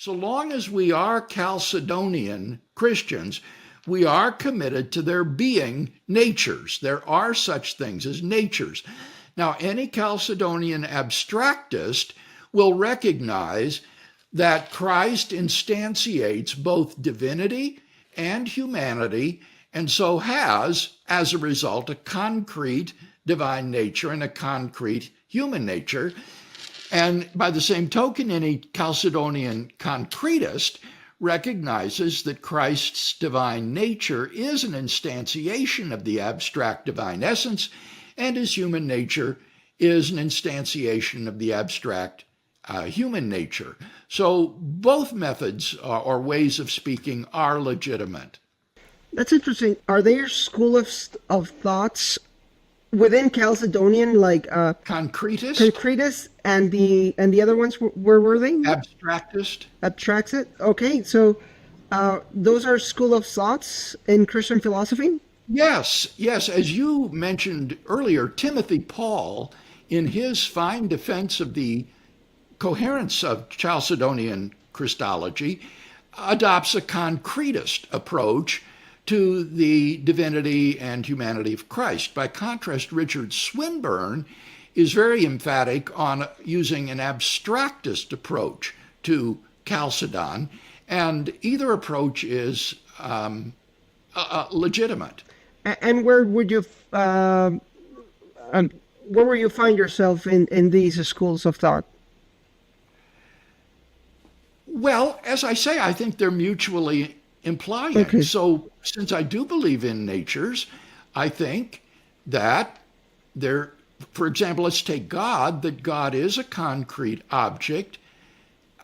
So long as we are Chalcedonian Christians, we are committed to there being natures. There are such things as natures. Now, any Chalcedonian abstractist will recognize that Christ instantiates both divinity and humanity, and so has, as a result, a concrete divine nature and a concrete human nature. And by the same token, any Chalcedonian concretist recognizes that Christ's divine nature is an instantiation of the abstract divine essence, and his human nature is an instantiation of the abstract human nature. So both methods or ways of speaking are legitimate. That's interesting. Are there school of thoughts within Chalcedonian, like Concretist, and the other ones, where were they? Abstractist. Okay, so those are school of thoughts in Christian philosophy? Yes. As you mentioned earlier, Timothy Paul, in his fine defense of the coherence of Chalcedonian Christology, adopts a concretist approach to the divinity and humanity of Christ. By contrast, Richard Swinburne is very emphatic on using an abstractist approach to Chalcedon, and either approach is legitimate. And where would you, where will you find yourself in these schools of thought? Well, as I say, I think they're mutually implying. Okay. So since I do believe in natures, I think that there, for example, let's take God, that God is a concrete object,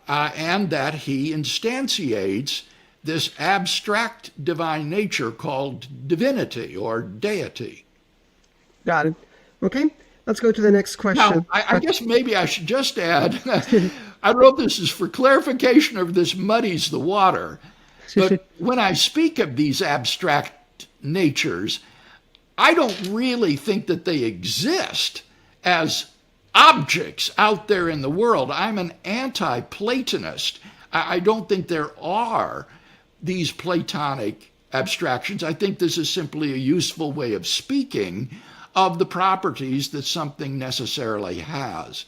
and that he instantiates this abstract divine nature called divinity or deity. Got it. Okay, let's go to the next question. Now, I guess maybe I should just add, I don't know if this is for clarification or if this muddies the water, but when I speak of these abstract natures, I don't really think that they exist as objects out there in the world. I'm an anti-Platonist. I don't think there are these Platonic abstractions. I think this is simply a useful way of speaking of the properties that something necessarily has.